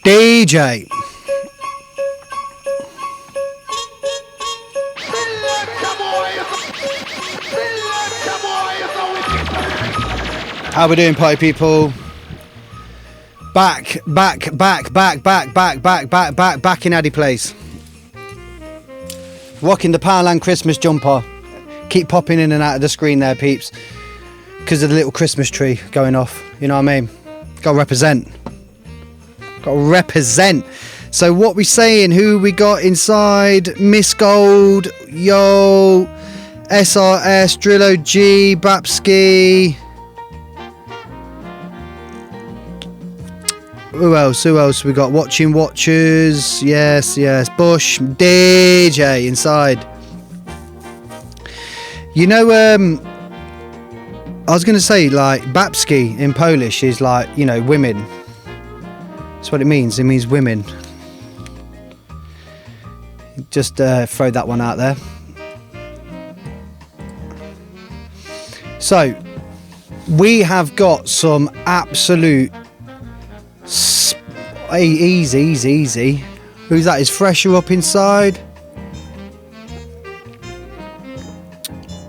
DJ. How we doing, party people? Back in Addy Place. Rocking the Powerland Christmas jumper. Keep popping in and out of the screen there, peeps, because of the little Christmas tree going off. You know what I mean? Gotta represent. So what we saying? Who we got inside? Miss Gold, yo, SRS, Drillo G, Bapski. Who else we got? Watching Watchers. Yes. Bush, DJ inside. You know, I was going to say, like, Babski in Polish is like, you know, women. That's what it means. It means women. Just throw that one out there. So, we have got some absolute... Easy. Who's that? Is Fresher up inside?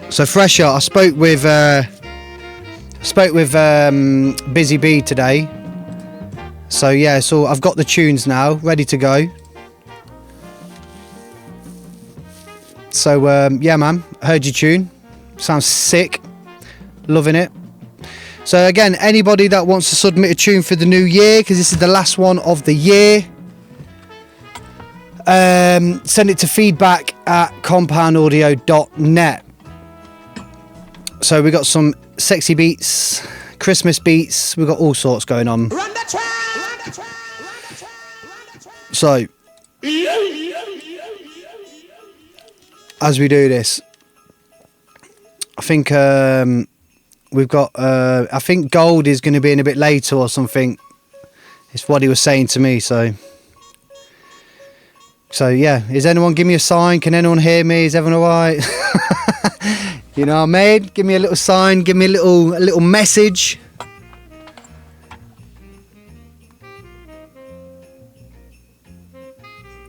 So Fresher, I spoke with Busy Bee today. So yeah, so I've got the tunes now ready to go. So yeah, man, heard your tune. Sounds sick. Loving it. So again, anybody that wants to submit a tune for the new year, because this is the last one of the year, send it to feedback@compoundaudio.net. So we got some sexy beats, Christmas beats, we've got all sorts going on. So, as we do this, I think we've got, I think Gold is going to be in a bit later or something. It's what he was saying to me, so yeah. Is anyone, give me a sign? Can anyone hear me? Is everyone alright? You know what I mean? Give me a little sign, give me a little message.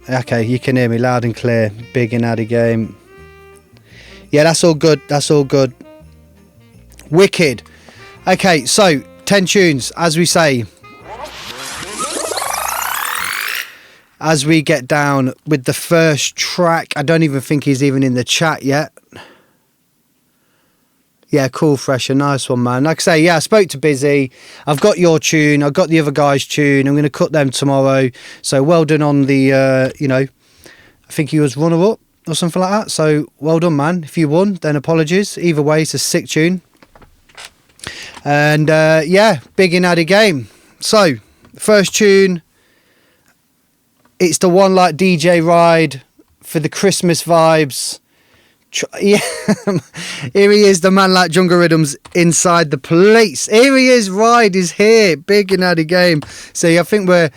Okay, you can hear me loud and clear. Big and Addy game. Yeah, that's all good. Wicked. Okay, so 10 tunes, as we say. As we get down with the first track, I don't even think he's even in the chat yet. Yeah, cool, Fresher, nice one, man. Like I say, yeah, I spoke to Busy. I've got your tune, I've got the other guy's tune. I'm going to cut them tomorrow. So well done on the, you know, I think he was runner-up or something like that. So well done, man. If you won, then apologies. Either way, it's a sick tune. And yeah, big in Addy game. So first tune, it's the one like DJ Ride for the Christmas vibes. Yeah, here he is, the man like Jungle Rhythms inside the place. Here he is, Ride is here, big in Addy game. So yeah, I think we're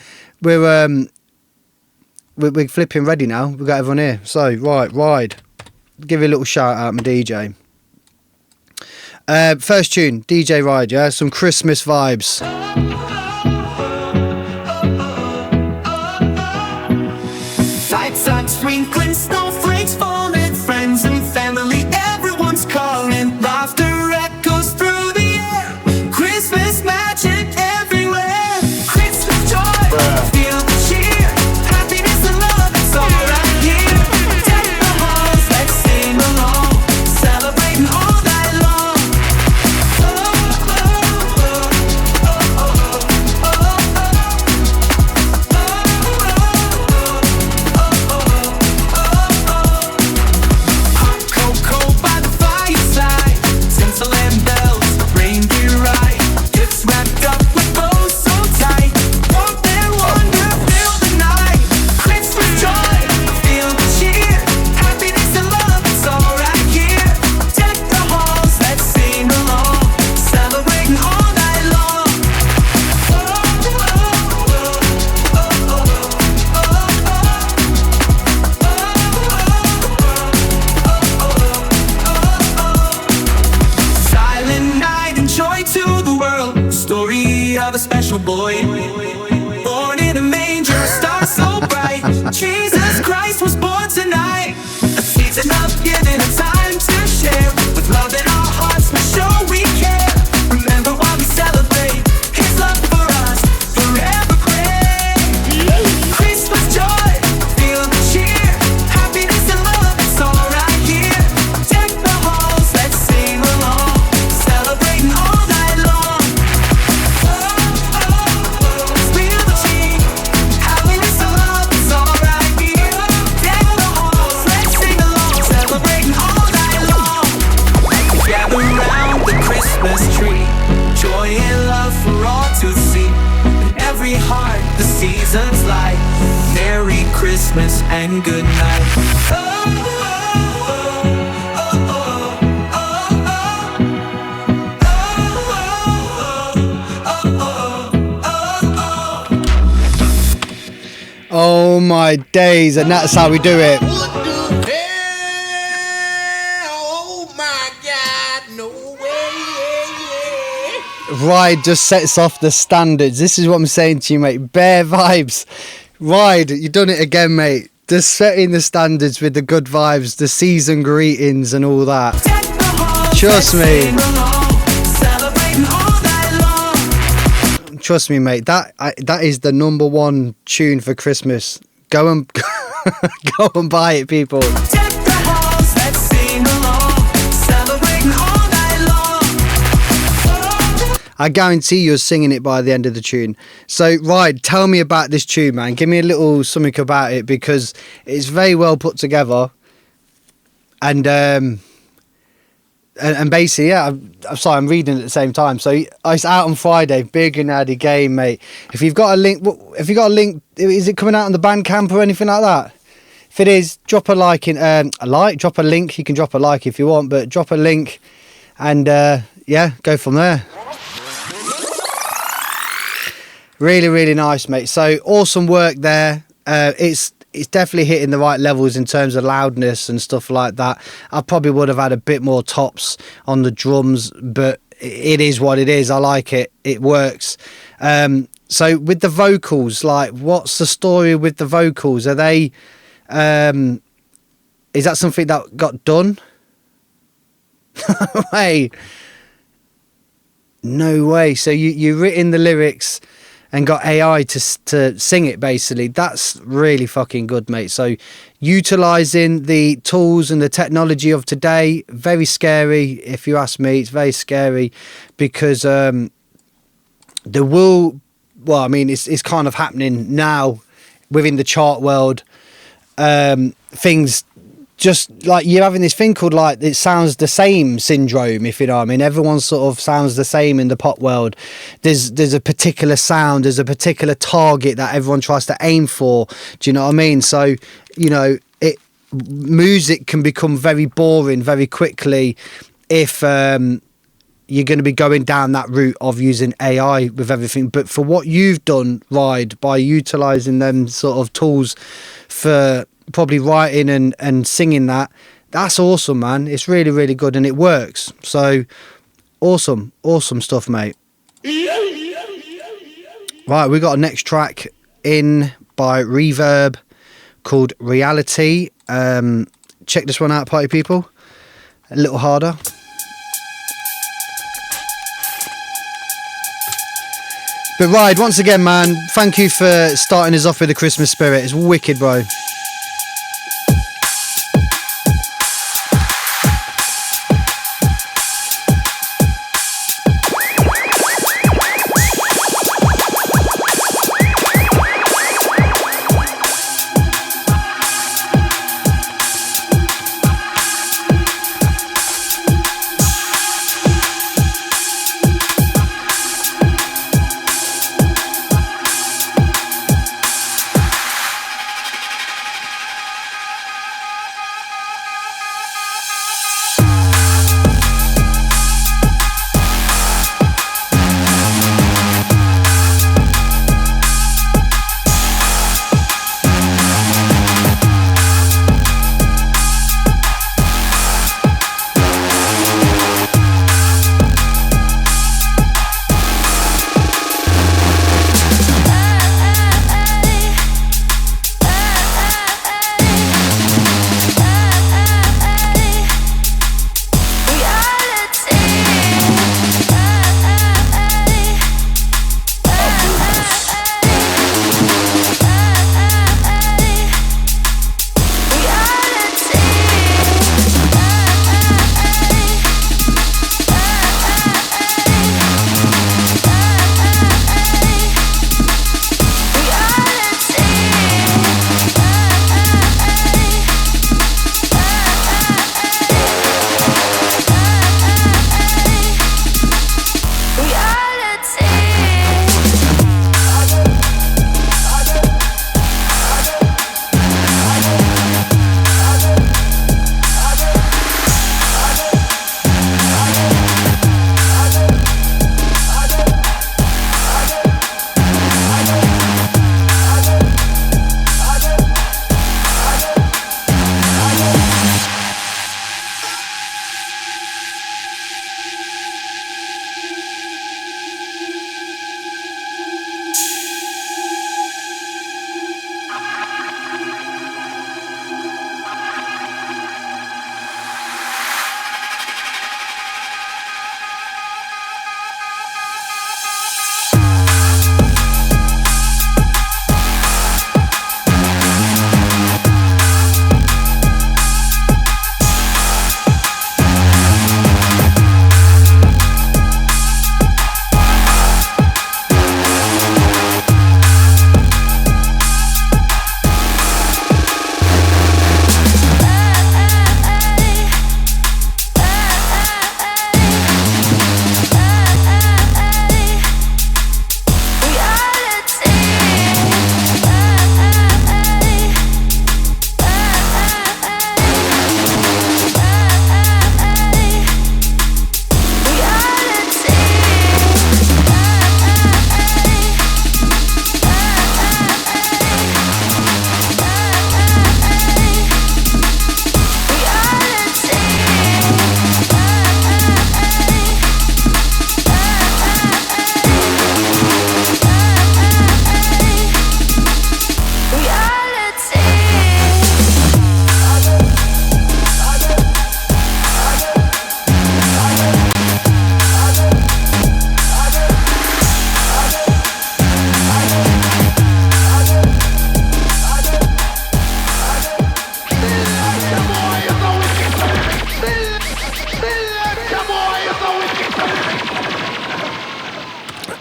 flipping ready now. We've got everyone here. So right, Ride, give you a little shout out, my DJ. First tune, DJ Ride, yeah, some Christmas vibes. Lights are twinkling, snowflakes falling, friends and family, everyone's calling. Laughter echoes through the air, Christmas magic everywhere. Christmas joy, feel the cheer, happiness and love, it's all right here. Deck the halls, let's sing along, celebrating all night long. Boy, born in a manger. Jesus Christ was born tonight. A season of giving, a time to share. With love in our hearts, we show we care. Remember why we celebrate His love for us, forever great. Christmas joy, feel the cheer. Happiness and love, it's all right here. Deck the halls, let's sing along. Celebrating all night long. Oh, oh, oh, feel the cheer. Happiness and love, it's all right here. Deck the halls, let's sing along. Celebrating all night long. Gather round the Christmas tree. Joy and love for all to see. In every heart, the season's light. Merry Christmas and good night. Oh, oh, oh, oh, oh, oh, oh. Oh my days, and that's how we do it. Oh my God, no way. Ride just sets off the standards. This is what I'm saying to you, mate. Bare vibes. Ride, you done it again, mate. Just setting the standards with the good vibes, the season greetings and all that. Deck the halls, Trust let's me. sing along. Celebrating all night long. Trust me, mate. That is the number one tune for Christmas. Go and go and buy it, people. Deck the halls, let's sing along. Celebrating all night long. I guarantee you're singing it by the end of the tune. So, Ride, tell me about this tune, man. Give me a little something about it, because it's very well put together. And basically, yeah, I'm sorry, I'm reading at the same time. So it's out on Friday. Big and Addy game, mate. If you've got a link, is it coming out on the Bandcamp or anything like that? If it is, drop a like drop a link. You can drop a like if you want, but drop a link, and yeah, go from there. Really, really nice, mate. So awesome work there. It's definitely hitting the right levels in terms of loudness and stuff like that. I probably would have had a bit more tops on the drums, but it is what it is. I like it. It works. So with the vocals, like, what's the story with the vocals? Are they, is that something that got done? Hey, no way. So you've written the lyrics and got AI to sing it, basically. That's really fucking good, mate. So utilising the tools and the technology of today, very scary, if you ask me. It's very scary, because it's kind of happening now within the chart world. Things just like you're having this thing called, like, it sounds the same syndrome, if you know what I mean. Everyone sort of sounds the same in the pop world. There's a particular sound, there's a particular target that everyone tries to aim for. Do you know what I mean? So, you know, music can become very boring very quickly if you're going to be going down that route of using AI with everything. But for what you've done, Ride, by utilising them sort of tools for probably writing and singing, that's awesome, man. It's really, really good, and it works. So awesome stuff, mate. Right, we got a next track in by Reverb called Reality. Check this one out, party people. A little harder. But Ride, once again, man, thank you for starting us off with the Christmas spirit. It's wicked, bro.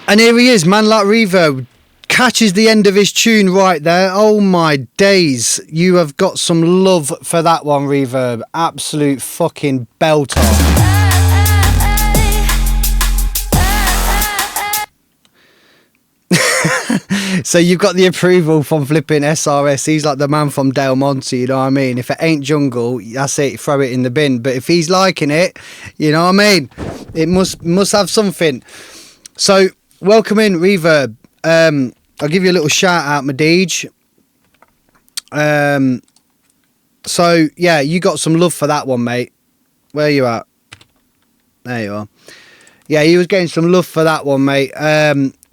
And here he is, Man Like Reverb. Catches the end of his tune right there. Oh my days. You have got some love for that one, Reverb. Absolute fucking belter. So you've got the approval from flipping SRS. He's like the man from Del Monte, you know what I mean? If it ain't jungle, that's it, throw it in the bin. But if he's liking it, you know what I mean? It must have something. So welcome in, Reverb. I'll give you a little shout out, my Deej. So yeah, you got some love for that one, mate. Where you at? There you are. Yeah, he was getting some love for that one, mate.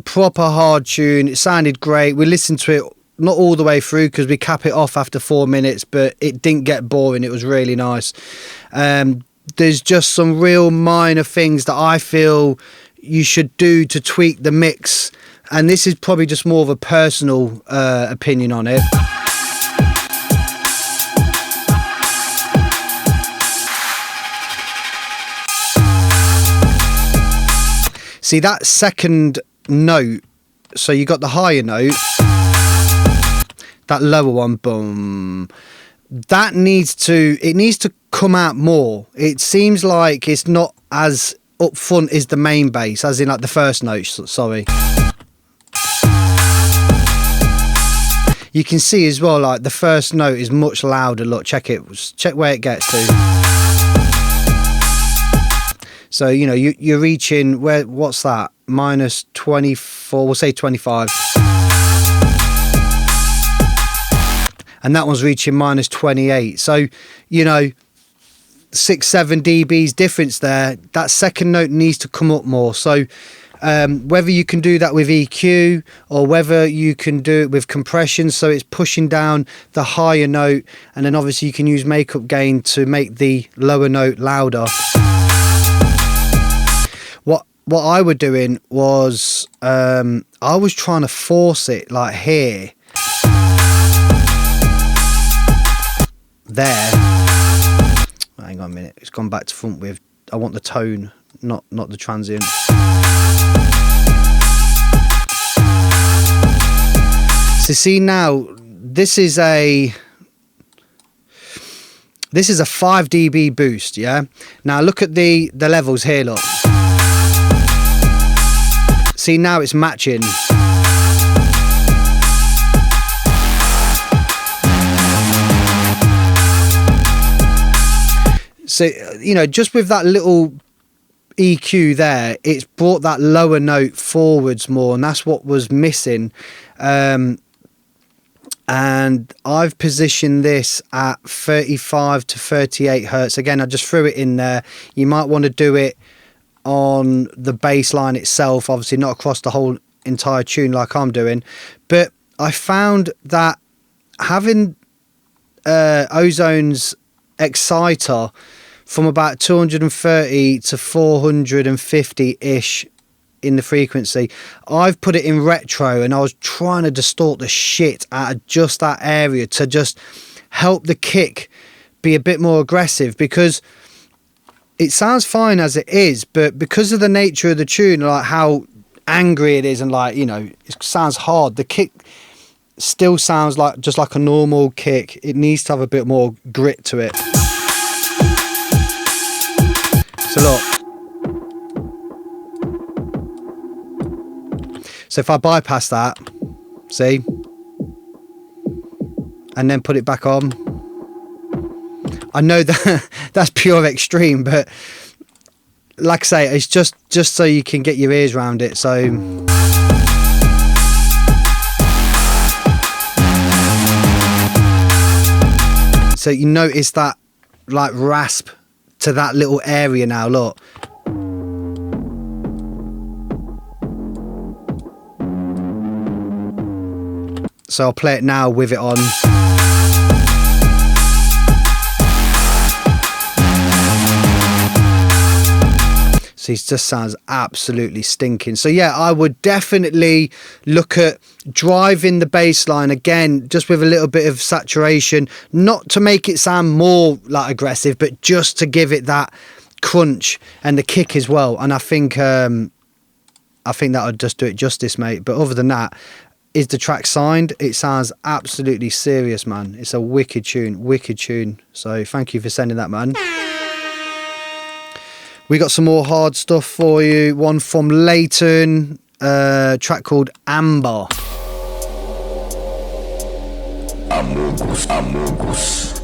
Proper hard tune. It sounded great. We listened to it not all the way through because we cap it off after 4 minutes, but it didn't get boring. It was really nice. There's just some real minor things that I feel you should do to tweak the mix, and this is probably just more of a personal opinion on it. See that second note, so you got the higher note, that lower one, boom, that needs to come out more. It seems like it's not as up front as the main bass, as in like the first note, sorry. You can see as well, like the first note is much louder. Look, check it, check where it gets to. So, you know, you're reaching, what's that? Minus 24, we'll say 25. And that one's reaching minus 28. So, you know, 6-7 dBs difference there. That second note needs to come up more. So, whether you can do that with EQ or whether you can do it with compression, so it's pushing down the higher note, and then obviously you can use makeup gain to make the lower note louder. What I was doing was I was trying to force it like here, there. Hang on a minute, it's gone back to front with, I want the tone, not the transient. So see now, this is a 5 dB boost, yeah? Now look at the levels here, look. See, now it's matching. So, you know, just with that little EQ there, it's brought that lower note forwards more, and that's what was missing. And I've positioned this at 35 to 38 hertz. Again, I just threw it in there. You might want to do it on the bass line itself, obviously not across the whole entire tune like I'm doing. But I found that having Ozone's exciter from about 230 to 450 ish in the frequency, I've put it in retro, and I was trying to distort the shit out of just that area to just help the kick be a bit more aggressive, because it sounds fine as it is, but because of the nature of the tune, like how angry it is, and like, you know, it sounds hard, the kick still sounds like just like a normal kick. It needs to have a bit more grit to it. So look, so if I bypass that, see, and then put it back on, I know that that's pure extreme, but like I say, it's just so you can get your ears around it. So you notice that like rasp to that little area now, look. So I'll play it now with it on. So it just sounds absolutely stinking. So yeah, I would definitely look at driving the bass line again, just with a little bit of saturation, not to make it sound more like aggressive, but just to give it that crunch and the kick as well. And I think I think that would just do it justice, mate. But other than that, is the track signed? It sounds absolutely serious, man. It's a wicked tune, wicked tune. So thank you for sending that, man. We got some more hard stuff for you. One from Leighton, track called Amber. Amogus, Amogus.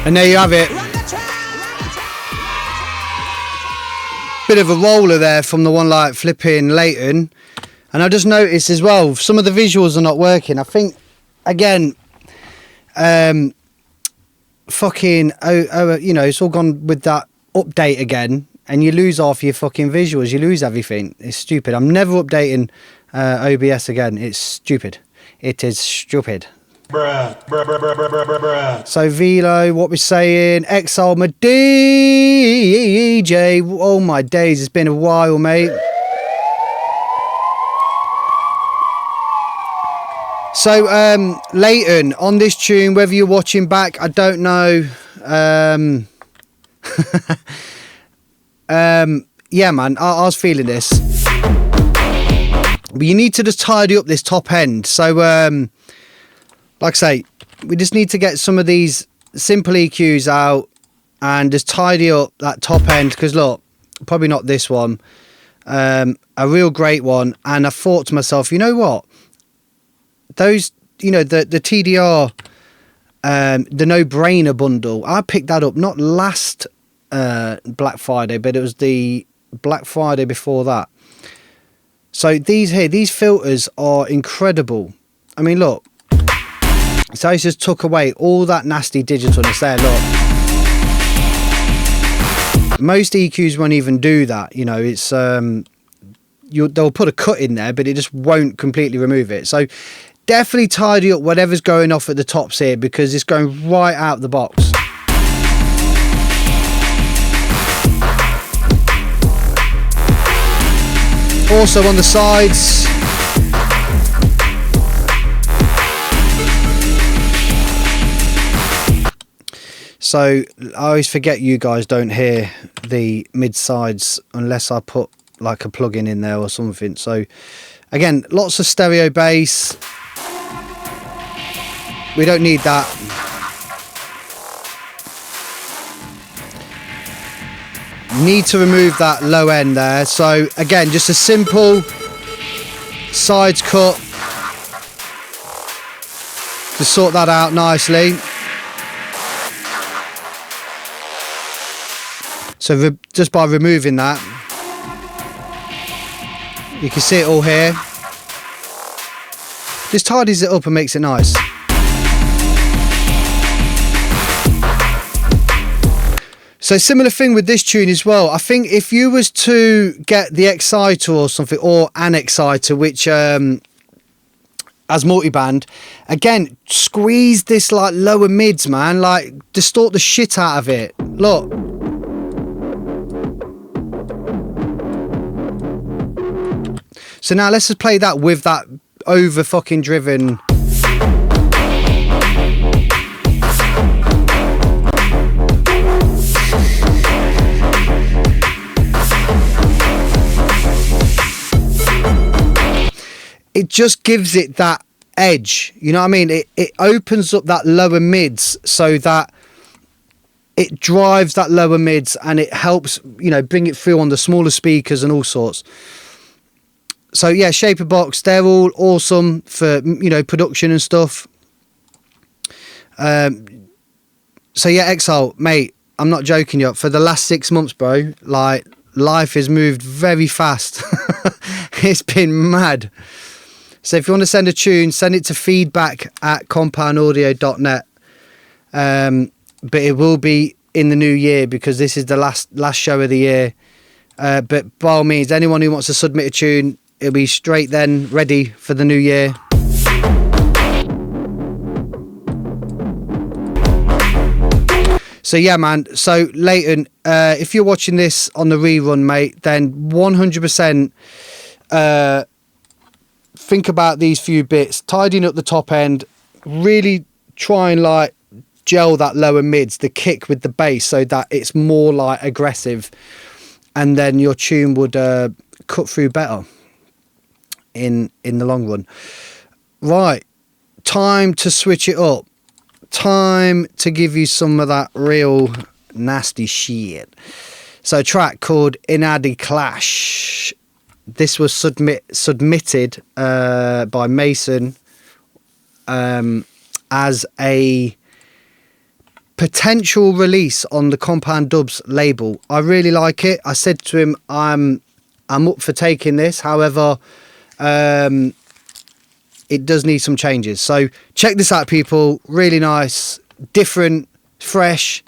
And there you have it. Bit of a roller there from the one like flipping Leighton. And I just noticed as well, some of the visuals are not working. I think, again, fucking, you know, it's all gone with that update again. And you lose half your fucking visuals. You lose everything. It's stupid. I'm never updating OBS again. It's stupid. It is stupid. Bruh, bruh, bruh, bruh, bruh, bruh, bruh, bruh. So Velo, what we're saying, Exile my DJ. Oh my days, it's been a while, mate. So, Leighton, on this tune, whether you're watching back, I don't know. Yeah, man, I was feeling this. But you need to just tidy up this top end. So, like I say, we just need to get some of these simple EQs out and just tidy up that top end. Because look, probably not this one. A real great one. And I thought to myself, you know what? Those, you know, the TDR, the No-Brainer bundle, I picked that up not last Black Friday, but it was the Black Friday before that. So these filters are incredible. I mean, look, so I just took away all that nasty digitalness there. Look, most EQs won't even do that. You know, it's they'll put a cut in there, but it just won't completely remove it. So definitely tidy up whatever's going off at the tops here, because it's going right out the box. Also on the sides, so I always forget you guys don't hear the mid sides unless I put like a plug-in in there or something. So again, lots of stereo bass. We don't need that. Need to remove that low end there. So again, just a simple sides cut to sort that out nicely. So just by removing that, you can see it all here. Just tidies it up and makes it nice. So similar thing with this tune as well. I think if you was to get the Exciter or something, or an Exciter, which as multiband, again, squeeze this like lower mids, man, like distort the shit out of it. Look. So now let's just play that with that over fucking driven. It just gives it that edge, you know what I mean? It opens up that lower mids so that it drives that lower mids, and it helps, you know, bring it through on the smaller speakers and all sorts. So yeah, Shaper Box, they're all awesome for, you know, production and stuff. So yeah, Exile, mate, I'm not joking you. For the last 6 months, bro, like life has moved very fast. It's been mad. So if you want to send a tune, send it to feedback@compoundaudio.net. But it will be in the new year, because this is the last show of the year. But by all means, anyone who wants to submit a tune, it'll be straight then, ready for the new year. So yeah, man. So Leighton, if you're watching this on the rerun, mate, then 100%... think about these few bits, tidying up the top end, really try and like gel that lower mids, the kick with the bass, so that it's more like aggressive, and then your tune would cut through better in the long run. Right, time to switch it up, time to give you some of that real nasty shit. So a track called Inadi Clash. This was submitted by Mason as a potential release on the Compound Dubs label. I really like it. I said to him, I'm up for taking this. However, it does need some changes. So check this out, people. Really nice, different, fresh,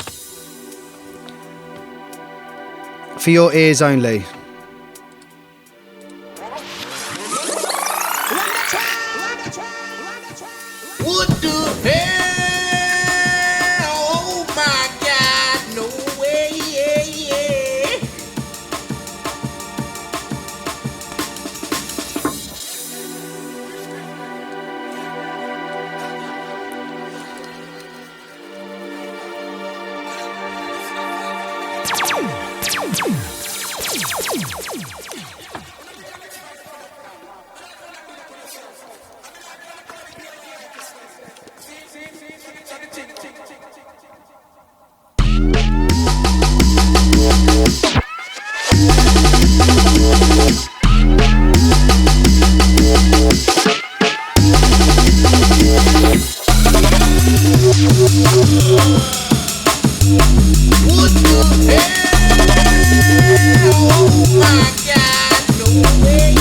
for your ears only. What the hell? Oh my God, no way, yeah, yeah. What the hell? Oh my God, no way,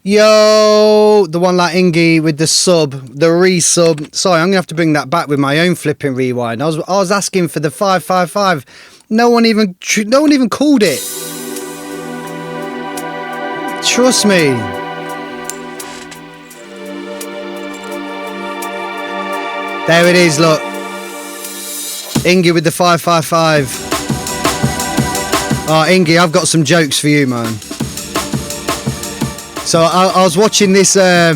Yo, the one like Ingy with the sub, the resub. Sorry, I'm gonna have to bring that back with my own flipping rewind. I was asking for the 555. No one even called it. Trust me. There it is. Look, Ingy with the 555. Oh, Ingy, I've got some jokes for you, man. So I was watching this. I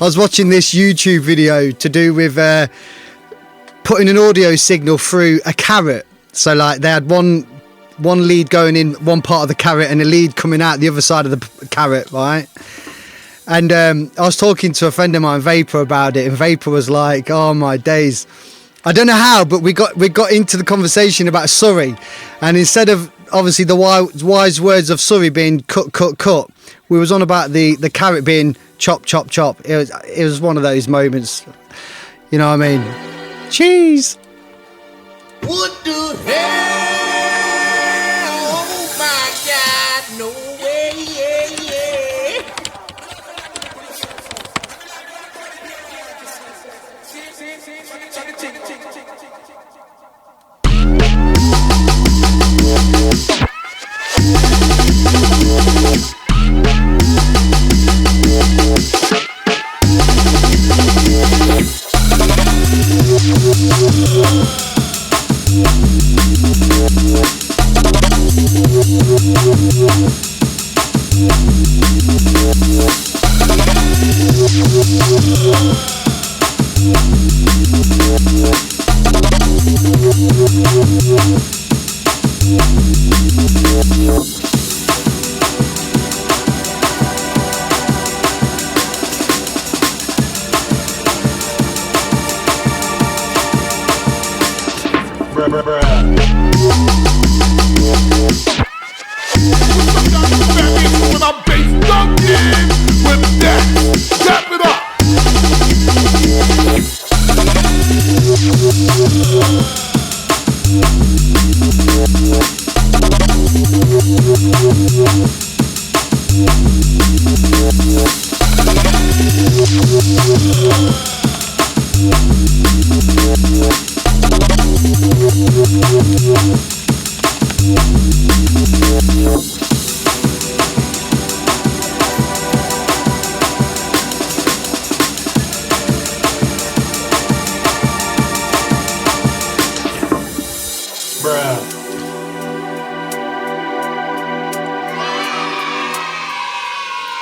was watching this YouTube video to do with putting an audio signal through a carrot. So like they had one lead going in one part of the carrot and a lead coming out the other side of the carrot, right? And I was talking to a friend of mine, Vapor, about it, and Vapor was like, "Oh my days." I don't know how, but we got into the conversation about Surrey, and instead of obviously the wise words of Surrey being cut, we was on about the carrot being chop. It was one of those moments, you know what I mean? Cheese. what the hell? Oh my God, no way,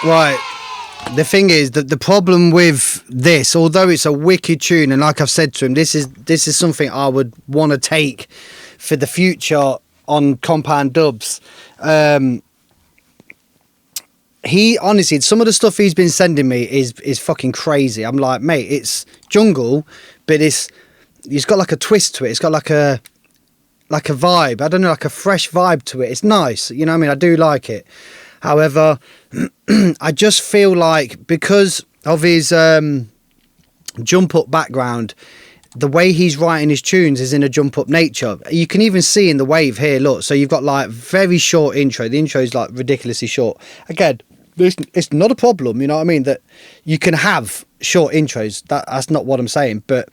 Right. The thing is that the problem with this, although it's a wicked tune, and like I've said to him, this is something I would want to take for the future on Compound Dubs. He honestly, some of the stuff he's been sending me is fucking crazy. I'm like, mate, it's jungle, but it's got like a twist to it. It's got like a vibe. I don't know, like a fresh vibe to it. It's nice. You know what I mean? I do like it. However, I just feel like because of his jump up background, the way he's writing his tunes is in a jump up nature. You can even see in the wave here, look. So you've got like very short intro. The intro is like ridiculously short. Again, it's not a problem, you know what I mean, that you can have short intros. That's not what I'm saying, but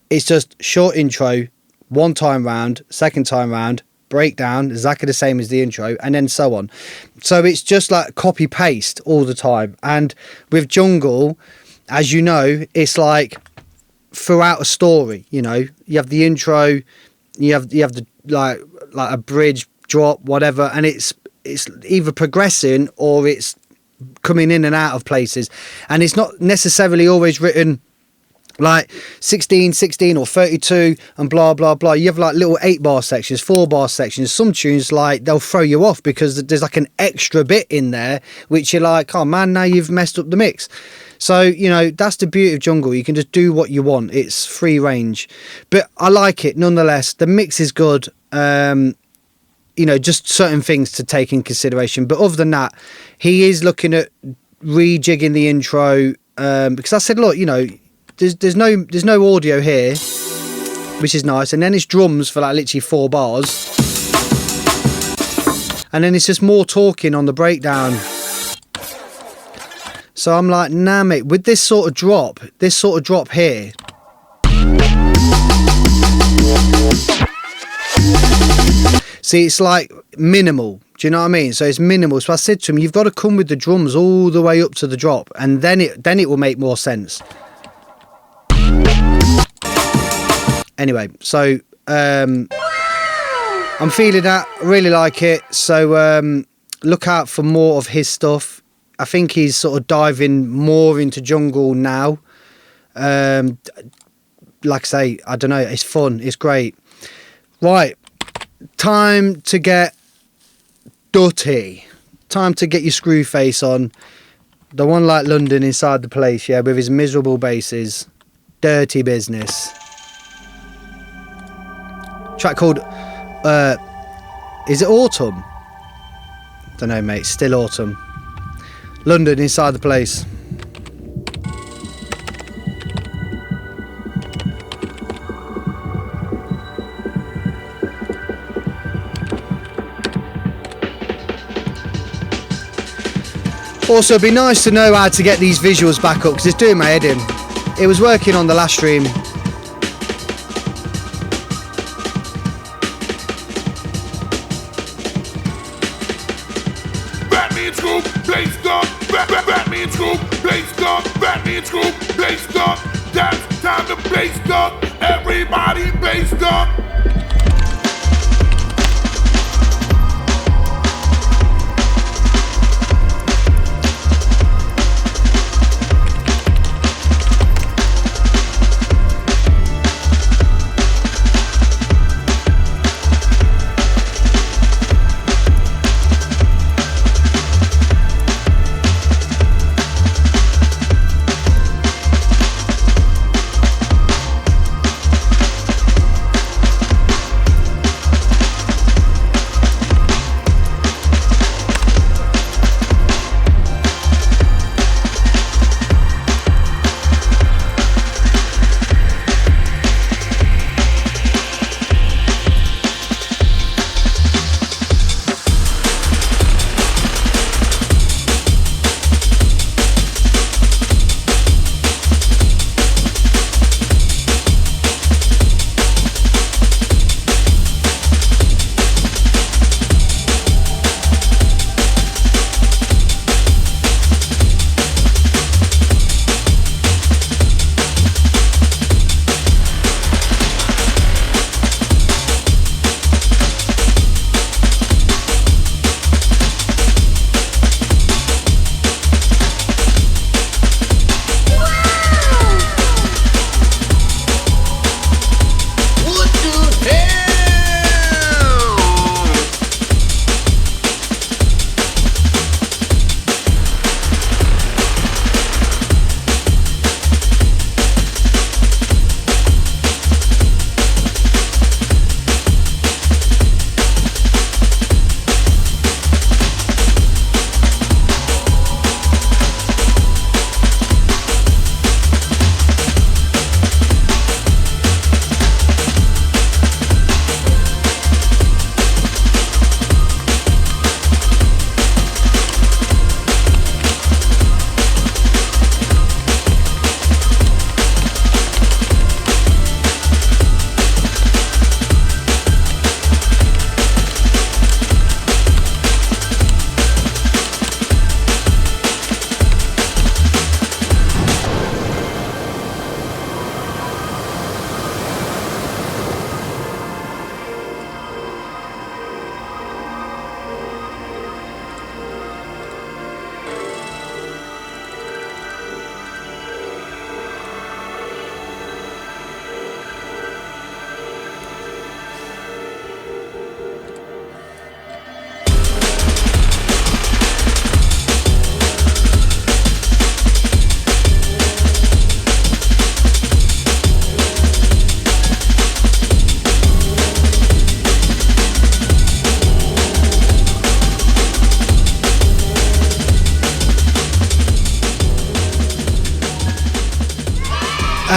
it's just short intro, one time round, second time round, breakdown, exactly the same as the intro, and then so on. So it's just like copy paste all the time. And with jungle, as you know, it's like throughout a story, you know, you have the intro, you have the like a bridge, drop, whatever, and it's either progressing or it's coming in and out of places, and it's not necessarily always written like 16 or 32 and blah blah blah. You have like little 8-bar sections, 4-bar sections. Some tunes, like, they'll throw you off because there's like an extra bit in there which you're like, oh man, now you've messed up the mix. So, you know, that's the beauty of jungle. You can just do what you want. It's free range, but I like it nonetheless. The mix is good. You know, just certain things to take in consideration, but other than that, he is looking at rejigging the intro, because I said, look, you know, there's no audio here, which is nice, and then it's drums for like literally 4 bars, and then it's just more talking on the breakdown. So I'm like, nah mate, with this sort of drop here, see, it's like minimal. Do you know what I mean? So it's minimal. So I said to him, you've got to come with the drums all the way up to the drop, and then it will make more sense. Anyway, so I'm feeling that. I really like it. So look out for more of his stuff. I think he's sort of diving more into jungle now. Like I say, I don't know. It's fun. It's great. Right. Time to get dirty. Time to get your screw face on. The one like London inside the place, yeah, with his miserable basses. Dirty business. Track called is it Autumn? Don't know, mate. Still Autumn. London inside the place. Also, it'd be nice to know how to get these visuals back up because it's doing my head in. It was working on the last stream. Batman Scoop, Blaze Dog, Batman Scoop, Blaze Dog, Batman Scoop, Blaze Dog. That's time to Blaze Dog. Everybody Blaze Dog.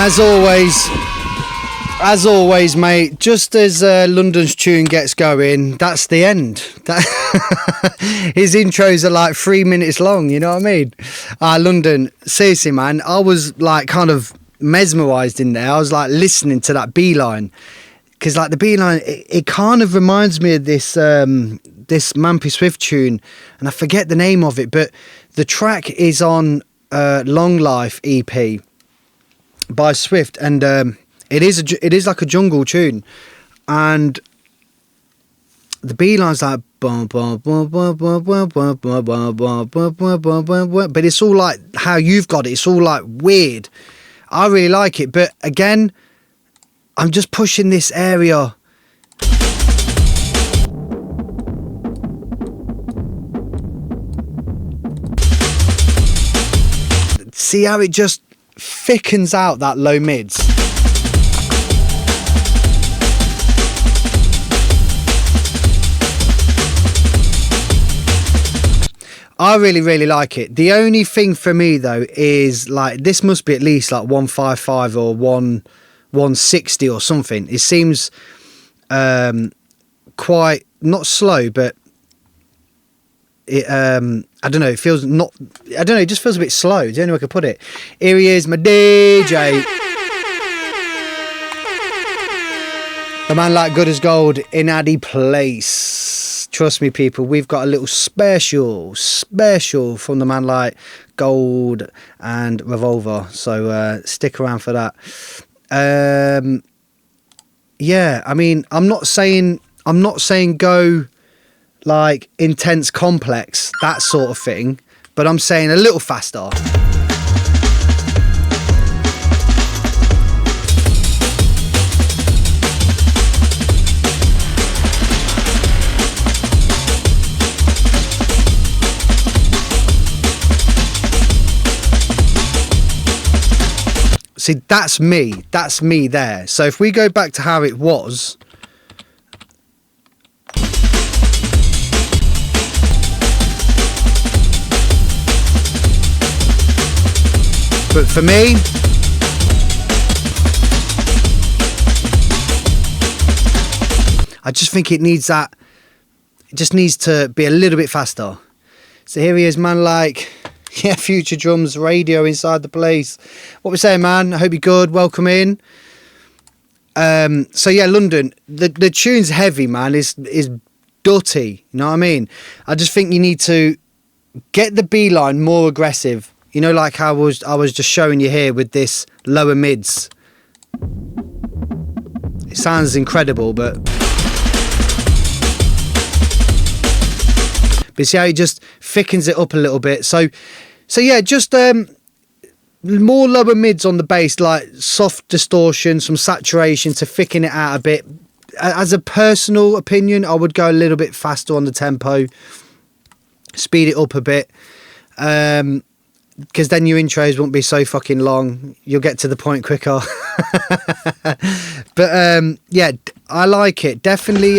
As always, mate, just as London's tune gets going, that's the end. His intros are like 3 minutes long, you know what I mean? London, seriously, man, I was like kind of mesmerised in there. I was like listening to that B-line. Because like the B-line, it kind of reminds me of this this Mampy Swift tune, and I forget the name of it, but the track is on Long Life EP by Swift, and it is like a jungle tune, and the B-line's like but it's all like how you've got it. It's all like weird. I really like it, but again, I'm just pushing this area. See how it just thickens out that low mids. I really like it. The only thing for me though is like this must be at least like 155 or 160 or something. It seems quite not slow, but it I don't know, it feels not, I don't know, it just feels a bit slow. Is the only way I could put it. Here he is, my DJ. The man like good as gold in Addy Place. Trust me, people, we've got a little special from the man like Gold and Revolver. So stick around for that. Yeah, I mean, I'm not saying go like intense complex, that sort of thing, but I'm saying a little faster. See, that's me there. So if we go back to how it was, but for me, I just think it needs that, it just needs to be a little bit faster. So here he is, man like, yeah, Future Drums Radio inside the place. What we saying, man? I hope you're good. Welcome in. So yeah, London, the tune's heavy, man, is dutty, you know what I mean? I just think you need to get the B line more aggressive. You know, like I was just showing you here with this lower mids. It sounds incredible, but see how it just thickens it up a little bit. So yeah, just more lower mids on the bass, like soft distortion, some saturation to thicken it out a bit. As a personal opinion, I would go a little bit faster on the tempo, speed it up a bit. Because then your intros won't be so fucking long. You'll get to the point quicker. But yeah, I like it. Definitely.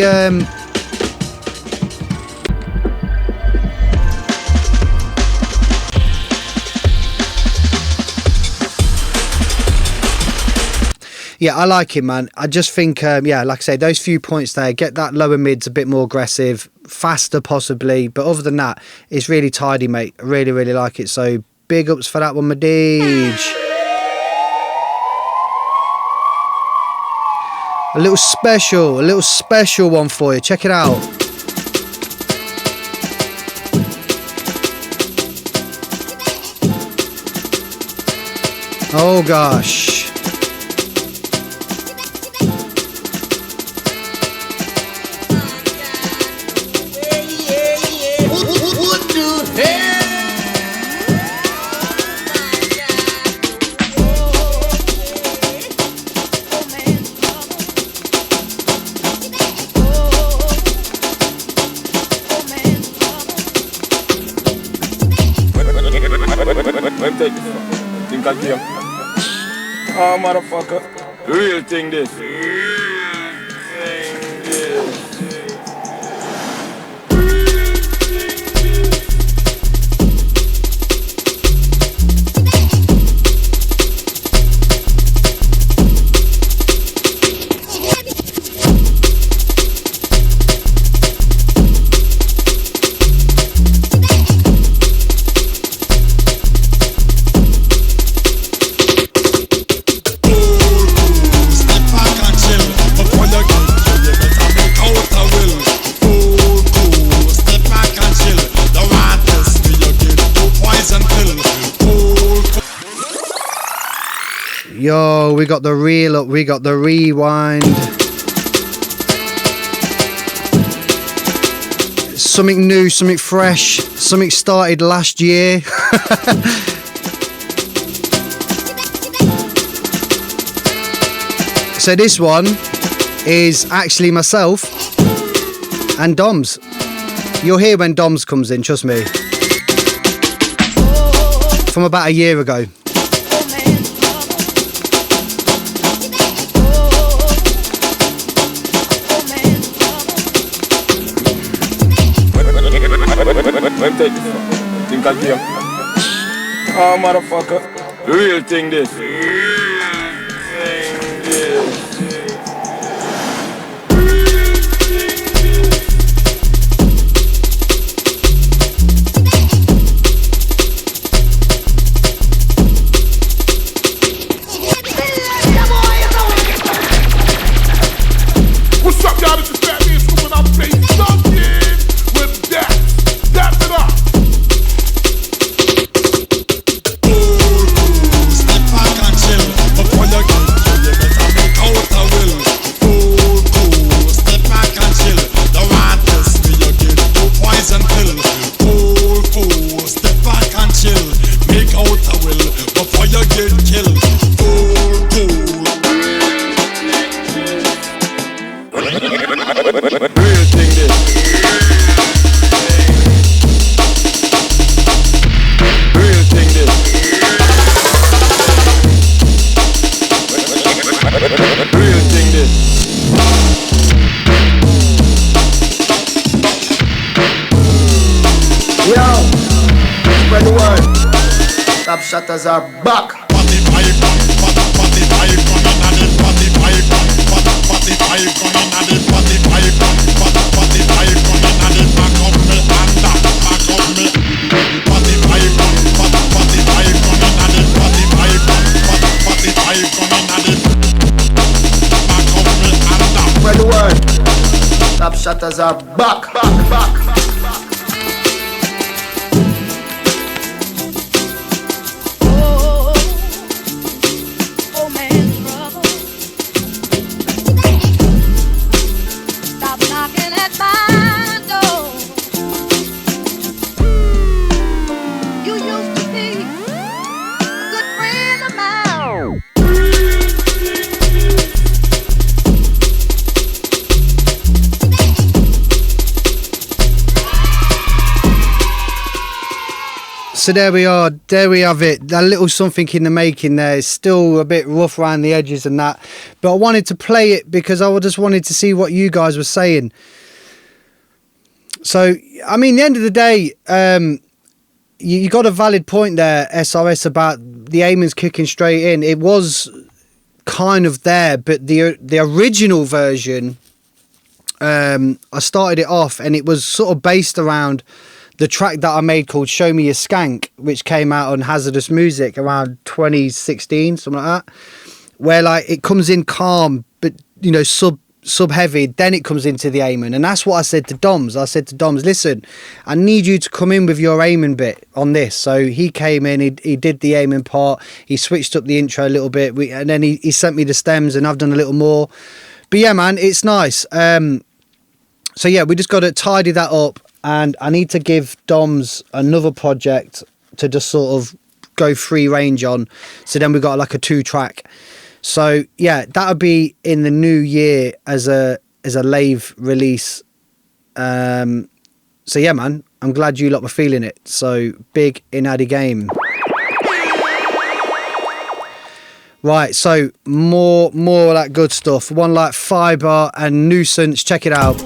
Yeah, I like it, man. I just think, yeah, like I say, those few points there, get that lower mids a bit more aggressive, faster possibly. But other than that, it's really tidy, mate. I really like it. So big ups for that one, my Deej. A little special one for you. Check it out. Oh gosh. Think I'll game. Oh, motherfucker. Real thing this. Yo, we got the reel up, we got the rewind. Something new, something fresh, something started last year. So this one is actually myself and Doms. You'll hear when Doms comes in, trust me. From about a year ago. Take this one. Think I'll give. Oh, motherfucker. Real thing this. What's up, y'all? This is Fat Man Scoop and I'm playing something with that. That's it up. Step back and chill. Before you get chill, you better make out a will. Cool. Step back and chill. Don't want this, me you get no poison pill. Cool. Step back and chill. Make out a will. Before you get killed. Cool. Real thing this. Real thing this. Real thing this. Yo, spread the word. Top shutters are back. Party pipe, party pipe, coming at it. Party pipe, party pipe, coming at it. Party pipe, party pipe, coming at it. Back up me, and back up me. Party pipe, party pipe, coming at it. Party pipe, coming at it. Back up me, and Spread the word. Top shutters are back. Oh man, trouble. Stop knocking at my door. You used to be a good friend of mine. So there we are, there we have it. That little something in the making there is still a bit rough around the edges and that. But I wanted to play it because I just wanted to see what you guys were saying. So, I mean, at the end of the day, you got a valid point there, SRS, about the Amens kicking straight in. It was kind of there, but the original version, I started it off and it was sort of based around the track that I made called Show Me Your Skank, which came out on Hazardous Music around 2016, something like that, where like it comes in calm, but you know, sub heavy, then it comes into the Amen. And that's what I said to Doms. I said to Doms, listen, I need you to come in with your Amen bit on this. So he came in, he did the Amen part, he switched up the intro a little bit, and then he sent me the stems and I've done a little more. But yeah, man, it's nice. So yeah, we just got to tidy that up. And I need to give Doms another project to just sort of go free range on. So then we got like a 2-track. So yeah, that'll be in the new year as a live release. So yeah, man, I'm glad you lot were feeling it. So big in Addy game. Right, so more of that good stuff. One like Fiber and Nuisance. Check it out.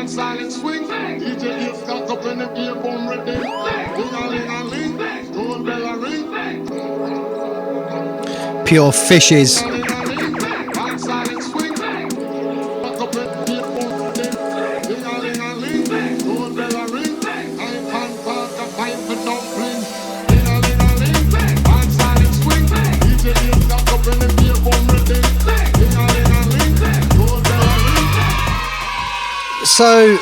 Silent swing, DJ is stuck up in the ear bone ready. Ding-a-ling-a-ling, doorbell a ring. Pure fishes. Silent swing, stuck up in the ear bone ready. Ding-a-ling-a-ling, doorbell a ring. I'm pan park a pipe with dumpling. Ding-a-ling-a-ling, silent swing, DJ is stuck up in the ear bone ready. Ding-a-ling-a-ling, doorbell a ring. So,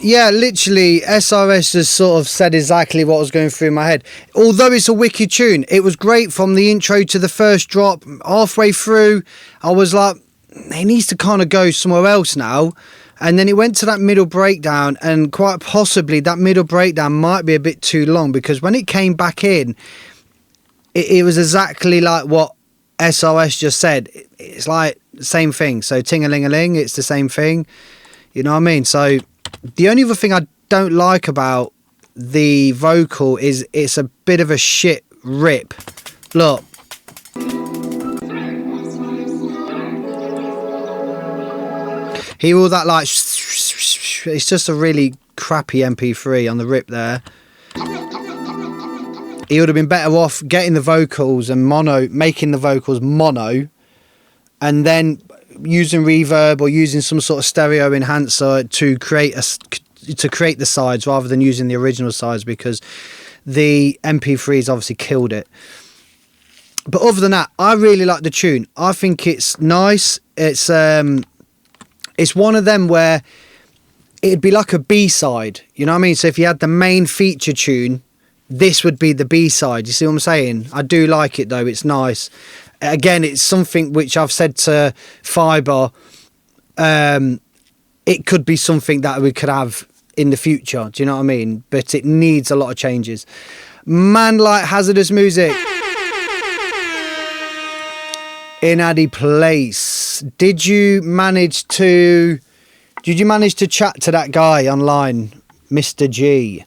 yeah, literally, SRS has sort of said exactly what was going through my head. Although it's a wicked tune, it was great from the intro to the first drop. Halfway through, I was like, it needs to kind of go somewhere else now. And then it went to that middle breakdown, and quite possibly that middle breakdown might be a bit too long, because when it came back in, it was exactly like what SRS just said. It's like the same thing. So, ting-a-ling-a-ling, it's the same thing. You know what I mean? So the only other thing I don't like about the vocal is it's a bit of a shit rip. Look. Hear all that like... It's just a really crappy MP3 on the rip there. He would have been better off getting the vocals and making the vocals mono, and then using reverb or using some sort of stereo enhancer to create the sides rather than using the original sides, because the MP3's obviously killed it. But other than that, I really like the tune. I think it's nice. It's one of them where it'd be like a B-side, you know what I mean? So if you had the main feature tune, this would be the B-side. You see what I'm saying? I do like it though. It's nice. Again, it's something which I've said to Fiber. It could be something that we could have in the future. Do you know what I mean? But it needs a lot of changes. Man like Hazardous Music. In Addy Place. Did you manage to chat to that guy online? Mr. G.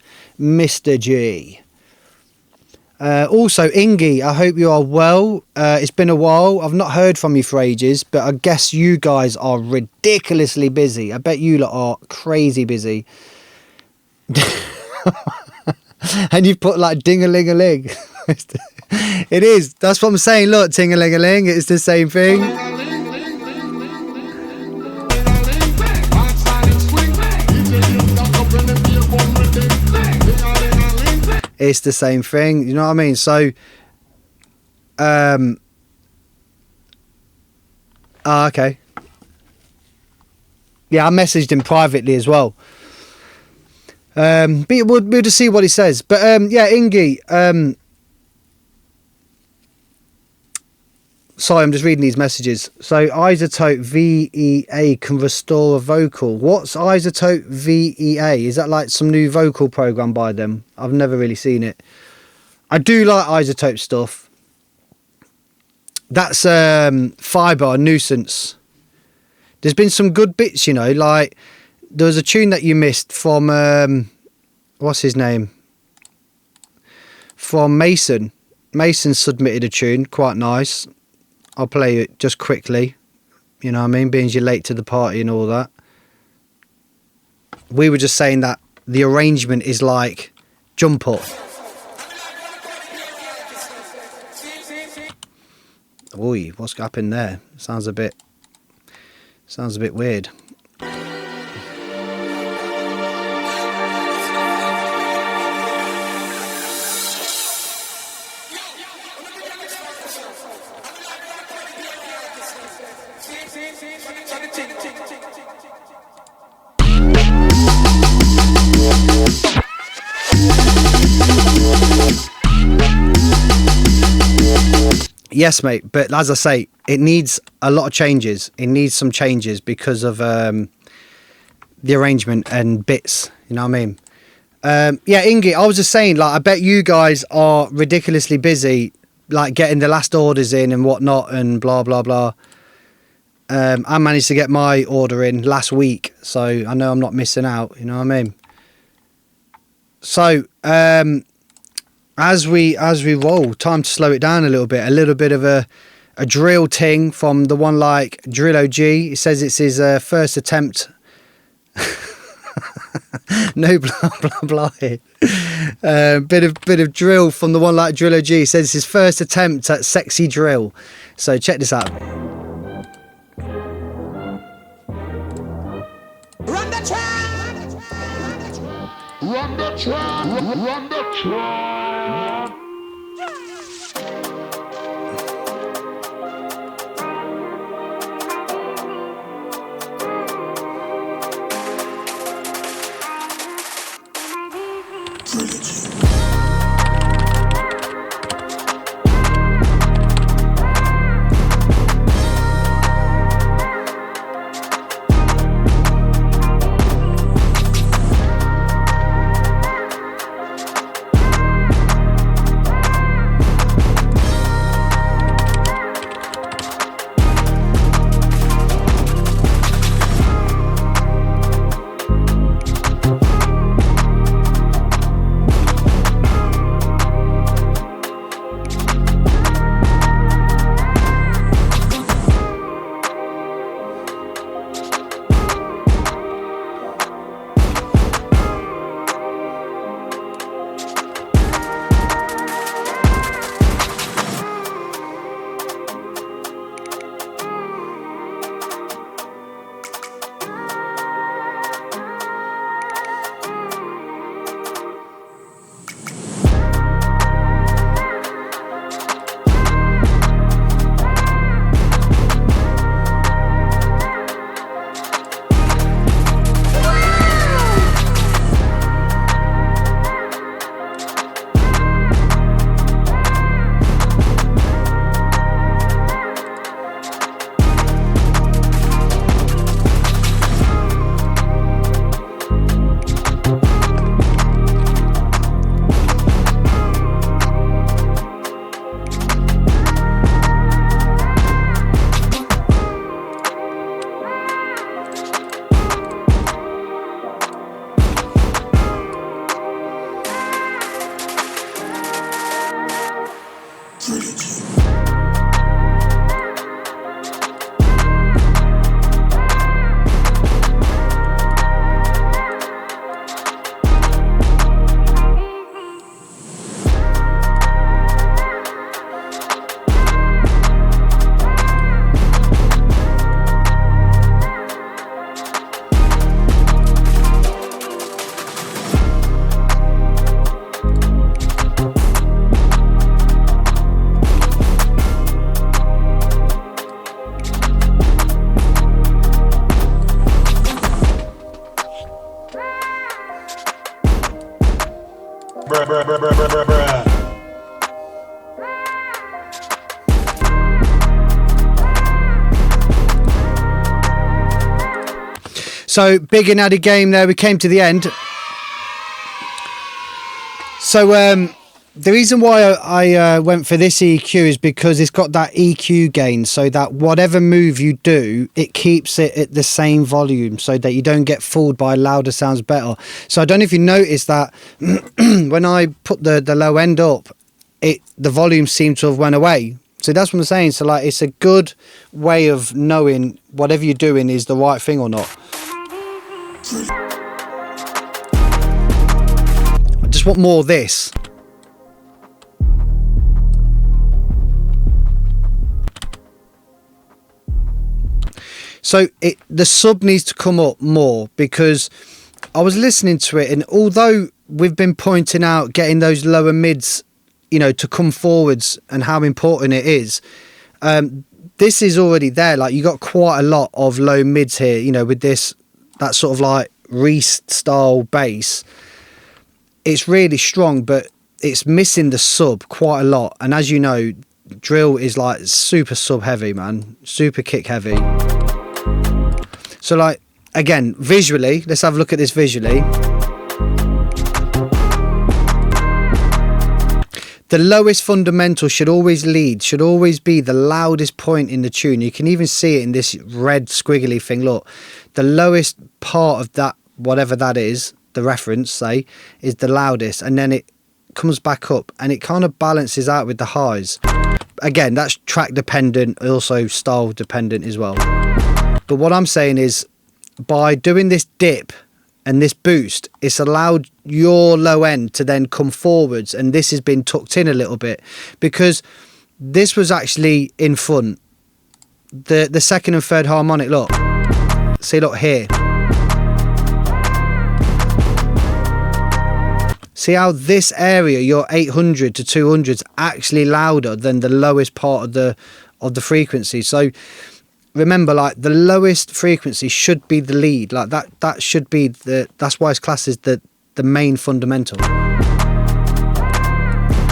Also, Ingy, I hope you are well. It's been a while. I've not heard from you for ages, but I guess you guys are ridiculously busy. I bet you lot are crazy busy. And you've put like ding-a-ling-a-ling. It is. That's what I'm saying. Look, ting-a-ling-a-ling. It's the same thing. It's the same thing, you know what I mean? So, okay. Yeah, I messaged him privately as well. But we'll just see what he says. But yeah, Ingy. Sorry, I'm just reading these messages. So, Isotope VEA can restore a vocal. What's Isotope VEA? Is that like some new vocal program by them? I've never really seen it. I do like Isotope stuff. That's Fiber, Nuisance. There's been some good bits, you know, like there was a tune that you missed from, what's his name? From Mason. Mason submitted a tune, quite nice. I'll play it just quickly, you know what I mean, being you're late to the party and all that. We were just saying that the arrangement is like Jump Up. Oi, what's happened there? Sounds a bit weird. Yes, mate, but as I say, it needs a lot of changes. It needs some changes because of the arrangement and bits, you know what I mean? Yeah, Ingy, I was just saying, like, I bet you guys are ridiculously busy, like, getting the last orders in and whatnot and blah, blah, blah. I managed to get my order in last week, so I know I'm not missing out. You know what I mean? So as we roll, time to slow it down a little bit. A little bit of a drill ting from the one like Drill OG. He says it's his first attempt. No blah blah blah here. Bit of drill from the one like Drill OG. He says it's his first attempt at sexy drill. So check this out. Run the track! Run the track, run the track. So big and added game there. We came to the end. So the reason why I went for this EQ is because it's got that EQ gain, so that whatever move you do, it keeps it at the same volume, so that you don't get fooled by louder sounds better. So I don't know if you noticed that when I put the low end up, the volume seemed to have went away. So that's what I'm saying. So like, it's a good way of knowing whatever you're doing is the right thing or not. I just want more of this. So the sub needs to come up more, because I was listening to it, and although we've been pointing out getting those lower mids, you know, to come forwards and how important it is, this is already there. Like, you got quite a lot of low mids here, you know, with this, that sort of like Reese style bass. It's really strong, but it's missing the sub quite a lot. And as you know, drill is like super sub heavy, man, super kick heavy. So like, again, visually, let's have a look at this visually. the lowest fundamental should always lead, should always be the loudest point in the tune. You can even see it in this red squiggly thing. Look, the lowest part of that, whatever that is, the reference, say, is the loudest, and then it comes back up and it kind of balances out with the highs. Again, that's track dependent, also style dependent as well. But what I'm saying is, by doing this dip and this boost, it's allowed your low end to then come forwards, and this has been tucked in a little bit because this was actually in front. The second and third harmonic, look, see, look here. See how this area, your 800 to 200s, actually louder than the lowest part of the frequency. So remember, like, the lowest frequency should be the lead, like that should be that's why it's classed as the main fundamental.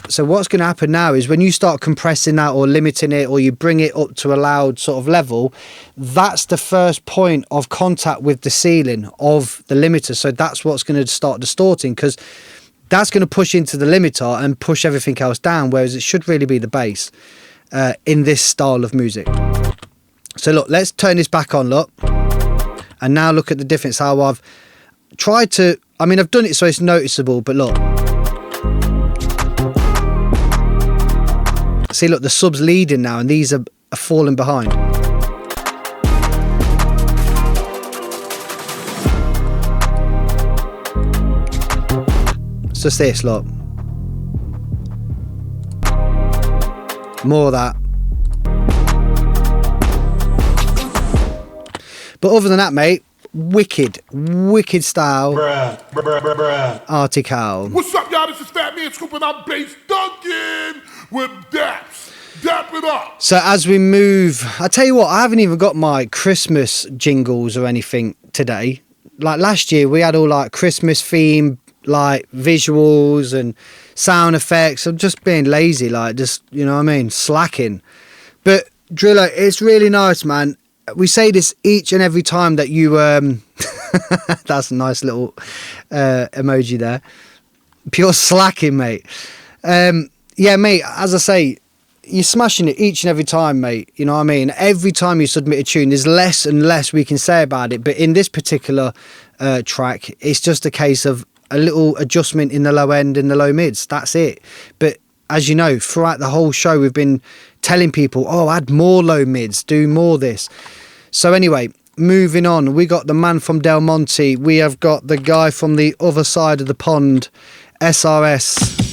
So what's going to happen now is when you start compressing that or limiting it, or you bring it up to a loud sort of level, that's the first point of contact with the ceiling of the limiter. So that's what's going to start distorting, because that's going to push into the limiter and push everything else down, whereas it should really be the bass in this style of music. So look, let's turn this back on, look. And now look at the difference, how I've tried to, I mean, I've done it so it's noticeable, but look. See, look, the sub's leading now and these are falling behind. It's just this, look. More of that. But other than that, mate, wicked style. Article. What's up, y'all? This is Fat Man Scooping out Bass Duncan with Daps. Dap it up. So as we move, I tell you what, I haven't even got my Christmas jingles or anything today. Like last year, we had all like Christmas theme, like visuals and sound effects. I'm just being lazy, like just, you know what I mean, slacking. But Driller, it's really nice, man. We say this each and every time that you that's a nice little emoji there. Pure slacking, mate. Yeah, mate, as I say, you're smashing it each and every time, mate. You know what I mean? Every time you submit a tune, there's less and less we can say about it. But in this particular track, it's just a case of a little adjustment in the low end and the low mids. That's it. But as you know, throughout the whole show, we've been telling people, oh, add more low mids, do more this. So anyway, moving on, we got the man from Del Monte. We have got the guy from the other side of the pond, SRS.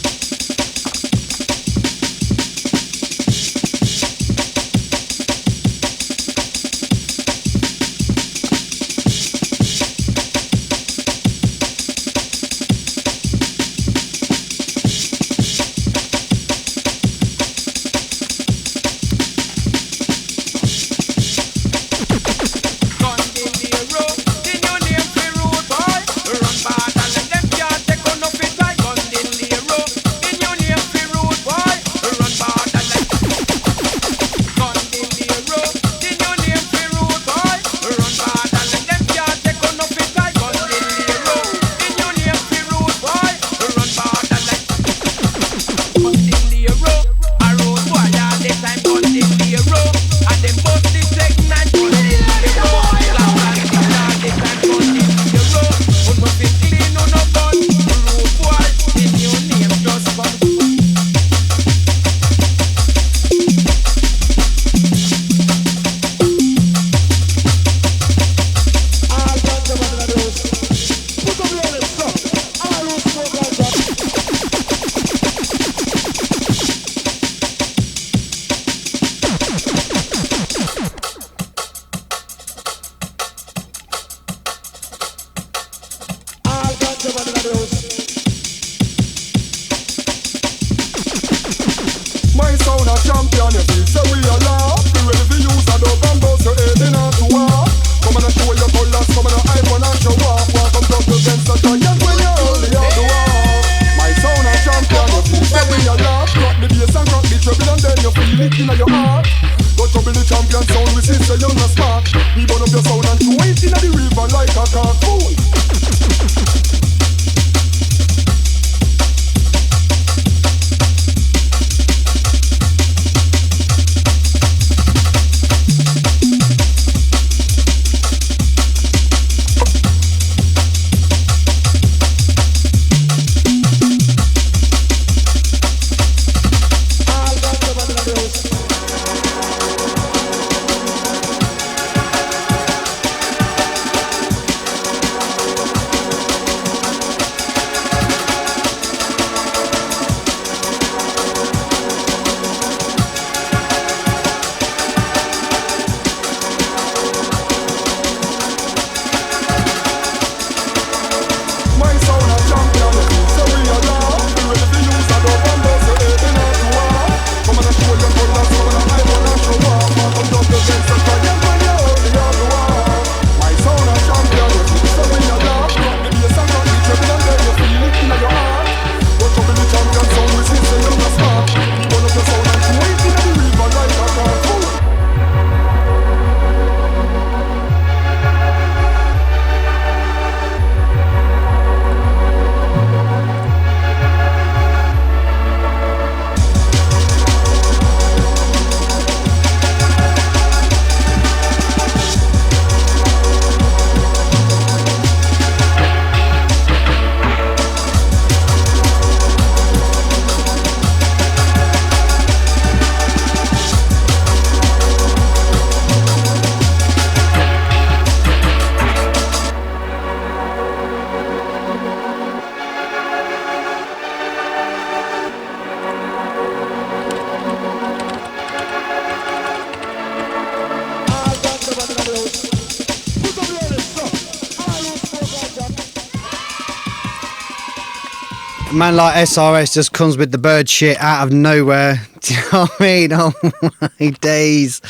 Man like SRS just comes with the bird shit out of nowhere. Do you know what I mean? Oh my days.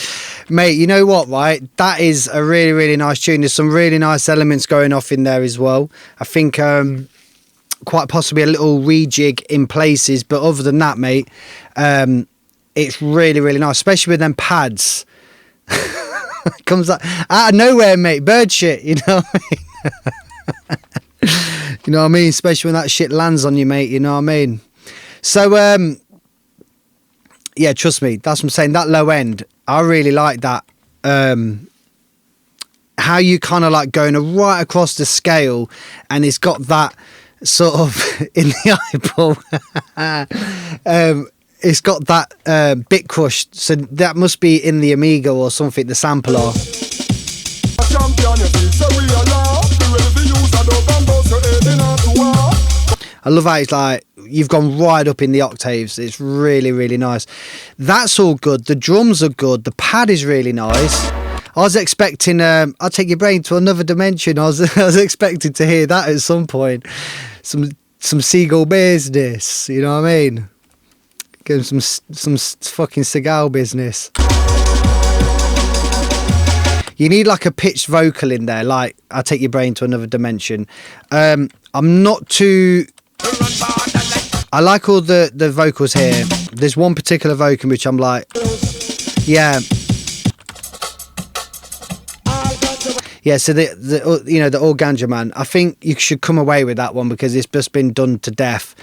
Mate, you know what, right? That is a really, really nice tune. There's some really nice elements going off in there as well. I think quite possibly a little rejig in places, but other than that, mate, it's really, really nice, especially with them pads. Comes out of nowhere, mate. Bird shit, you know what I mean? You know what I mean? Especially when that shit lands on you, mate. You know what I mean? So, yeah, trust me. That's what I'm saying. That low end, I really like that. How you kind of like going right across the scale, and it's got that sort of in the eyeball. It's got that bit crush, so that must be in the Amiga or something. The sampler. I love how it's like you've gone right up in the octaves. It's really, really nice. That's all good. The drums are good. The pad is really nice. I was expecting I'll take your brain to another dimension. I was expecting to hear that at some point. Some seagull business, you know what I mean? Give him some fucking seagull business. You need like a pitched vocal in there, like I'll take your brain to another dimension. I'm not too... I like all the vocals here. There's one particular vocal which I'm like, yeah. Yeah, so the you know, the Organja Man, I think you should come away with that one because it's just been done to death.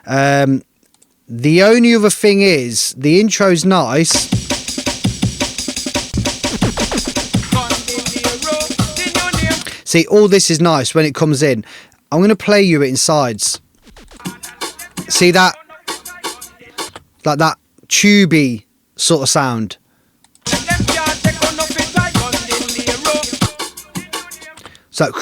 The only other thing is, the intro's nice. See, all this is nice when it comes in. I'm going to play you it in sides. See that? Like that tubey sort of sound. So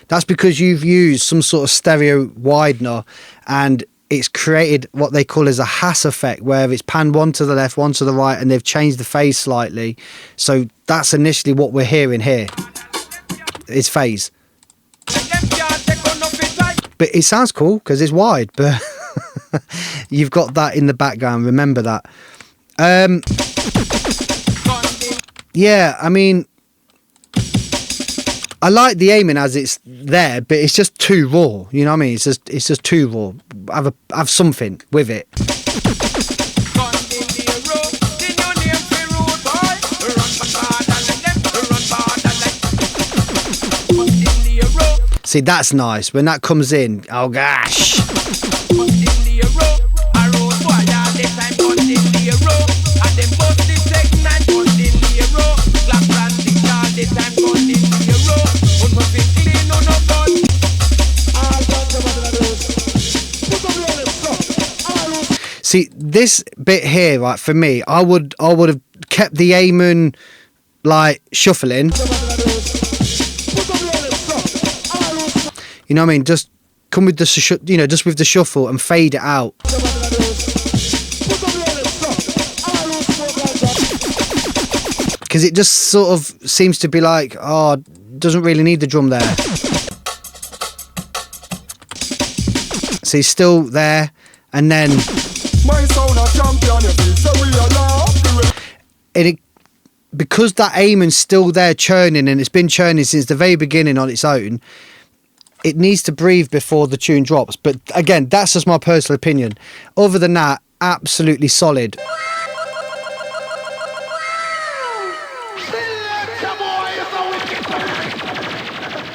that's because you've used some sort of stereo widener and it's created what they call as a Hass effect, where it's panned one to the left, one to the right, and they've changed the phase slightly. So that's initially what we're hearing here. It's phase. But it sounds cool because it's wide, but you've got that in the background. Remember that. Yeah, I mean, I like the aiming as it's there, but it's just too raw. You know what I mean? It's just too raw. Have something with it. See, that's nice when that comes in. Oh gosh. See, this bit here, right, for me, I would have kept the Amon like shuffling. You know what I mean? Just come with the just with the shuffle and fade it out. Because it just sort of seems to be like, oh, doesn't really need the drum there. So he's still there, and then because that Amon's still there churning, and it's been churning since the very beginning on its own. It needs to breathe before the tune drops. But again, that's just my personal opinion. Other than that, absolutely solid.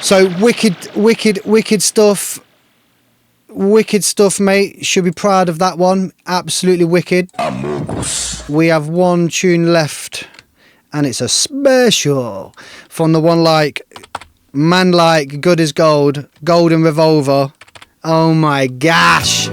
So wicked stuff. Wicked stuff, mate. Should be proud of that one. Absolutely wicked. We have one tune left, and it's a special from the one like... Man like Good as Gold, Golden Revolver. Oh my gosh.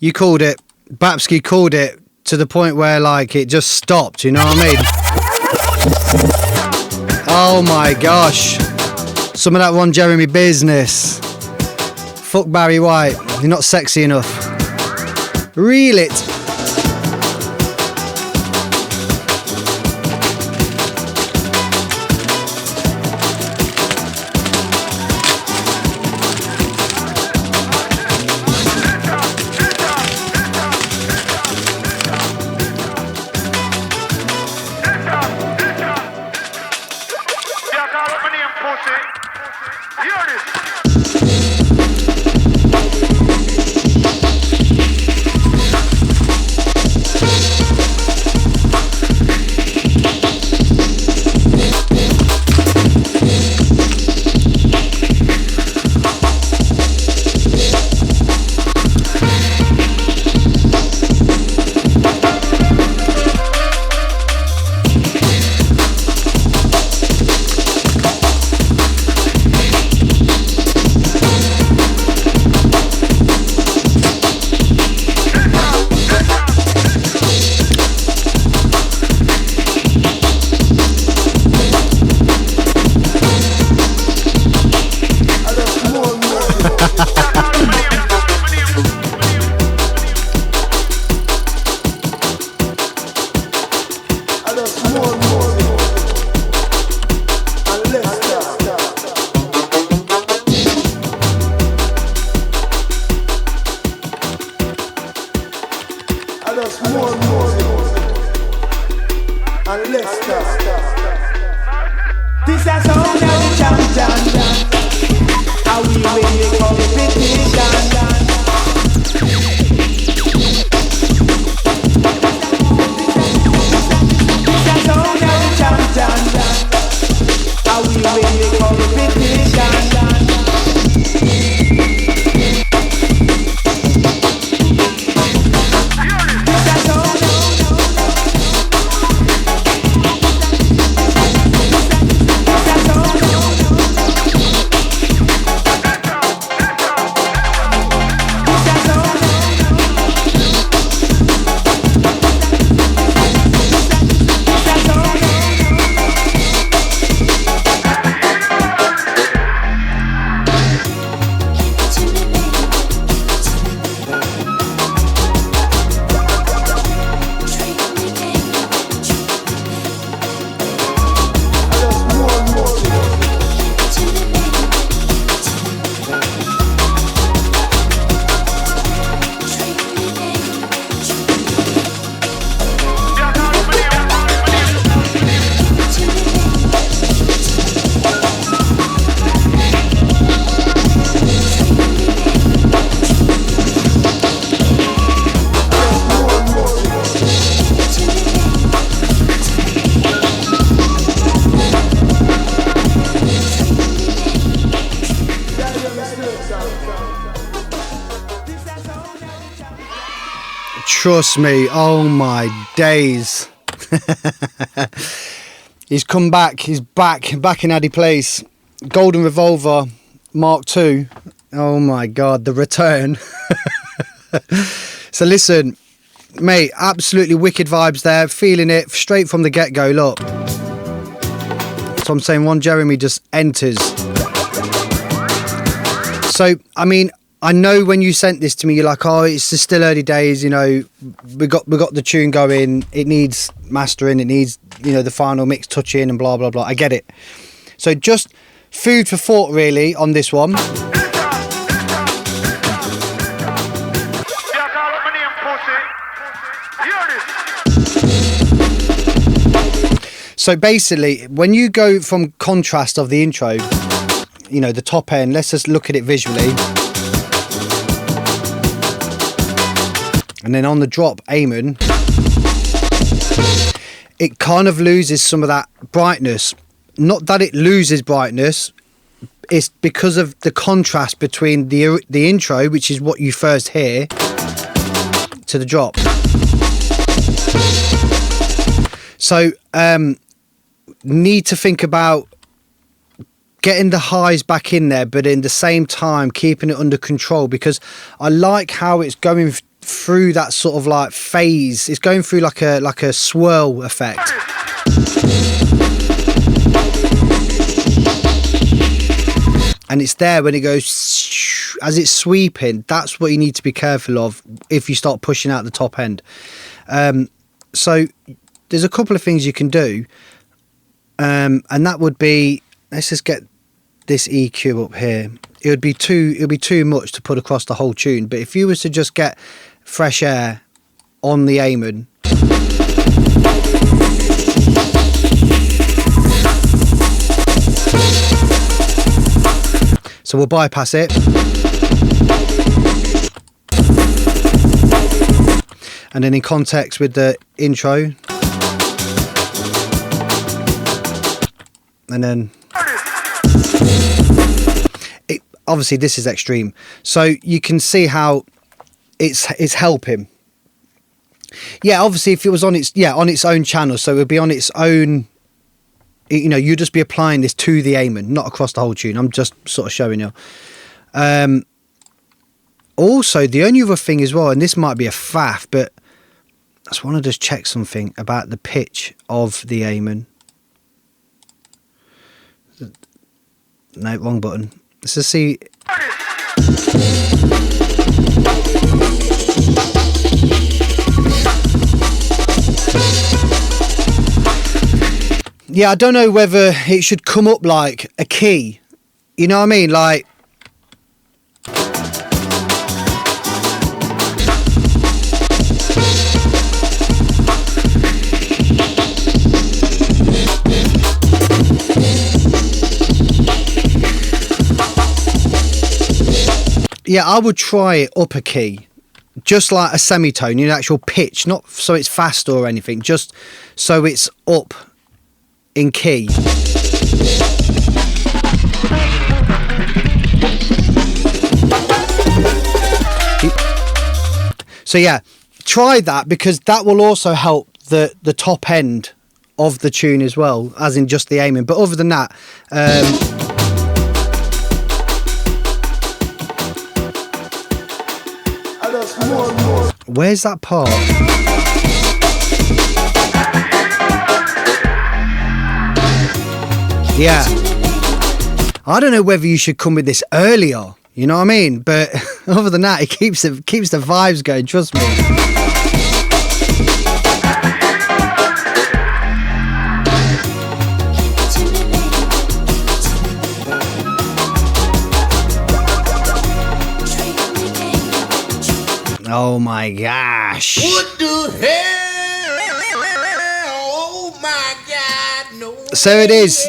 You called it, Babsky called it to the point where like it just stopped, you know what I mean? Oh my gosh. Some of that Ron Jeremy business. Fuck Barry White, you're not sexy enough. Reel it. Trust me, oh my days. He's come back, he's back in Addy Place. Golden Revolver Mark II. Oh my God, the return. So listen, mate, absolutely wicked vibes there. Feeling it straight from the get-go, look. So I'm saying Ron Jeremy just enters. So, I mean, I know when you sent this to me, you're like, oh, it's still early days. You know, we got the tune going. It needs mastering. It needs, you know, the final mix touching and blah blah blah. I get it. So just food for thought, really, on this one. So basically, when you go from contrast of the intro, you know, the top end, let's just look at it visually. And then on the drop, Amen, it kind of loses some of that brightness. Not that it loses brightness, it's because of the contrast between the intro, which is what you first hear, to the drop. So, need to think about getting the highs back in there, but in the same time keeping it under control, because I like how it's going through that sort of like phase. It's going through like a swirl effect. And it's there when it goes as it's sweeping. That's what you need to be careful of if you start pushing out the top end. So there's a couple of things you can do. And that would be, let's just get this EQ up here. It would be too much to put across the whole tune. But if you was to just get fresh air on the Amen, so we'll bypass it. And then in context with the intro. And then obviously this is extreme, so you can see how it's helping. Yeah, obviously if it was on its own channel, so it would be on its own, you know, you'd just be applying this to the Amen, not across the whole tune. I'm just sort of showing you. Also, the only other thing as well, and this might be a faff, but I just want to just check something about the pitch of the Amen. No, wrong button. Let's just see. Yeah, I don't know whether it should come up like a key. You know what I mean? Like, yeah, I would try it up a key, just like a semitone, you know, actual pitch, not so it's fast or anything, just so it's up in key. So yeah, try that, because that will also help the top end of the tune as well, as in just the Amen. But other than that, where's that part? Yeah, I don't know whether you should come with this earlier, you know what I mean? But other than that, it keeps the vibes going, trust me. Oh my gosh. What the hell? Oh my God. No. So it is.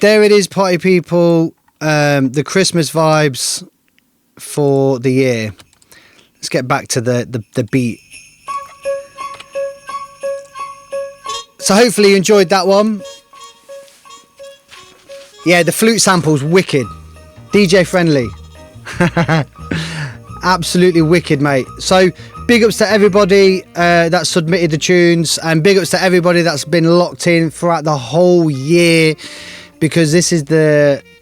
There it is, party people. The Christmas vibes for the year. Let's get back to the beat. So hopefully you enjoyed that one. Yeah, the flute sample's wicked. DJ friendly. Absolutely wicked, mate. So big ups to everybody that submitted the tunes, and big ups to everybody that's been locked in throughout the whole year, because this is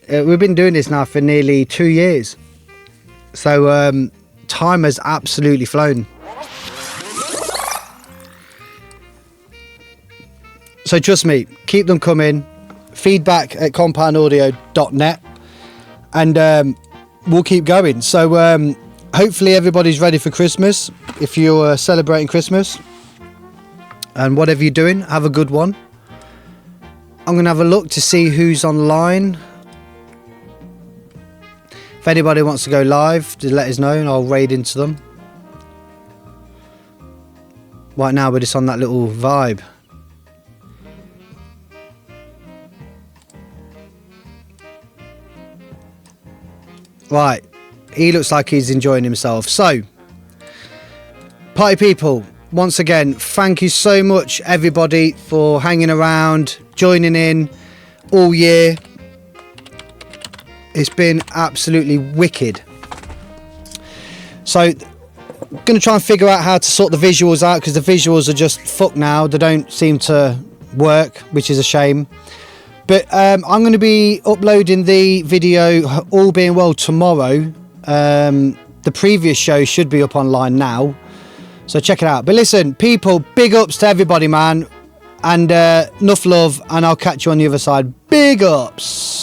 we've been doing this now for nearly 2 years. So time has absolutely flown. So trust me, keep them coming. Feedback at compoundaudio.net. And we'll keep going. So hopefully everybody's ready for Christmas. If you're celebrating Christmas, and whatever you're doing, have a good one. I'm going to have a look to see who's online. If anybody wants to go live, just let us know and I'll raid into them. Right now we're just on that little vibe. Right, he looks like he's enjoying himself. So, party people, once again, thank you so much everybody for hanging around, joining in all year. It's been absolutely wicked. So, I'm going to try and figure out how to sort the visuals out, because the visuals are just fucked now. They don't seem to work, which is a shame. But I'm going to be uploading the video, all being well, tomorrow. The previous show should be up online now, so check it out. But listen, people, big ups to everybody, man. And enough love, and I'll catch you on the other side. Big ups.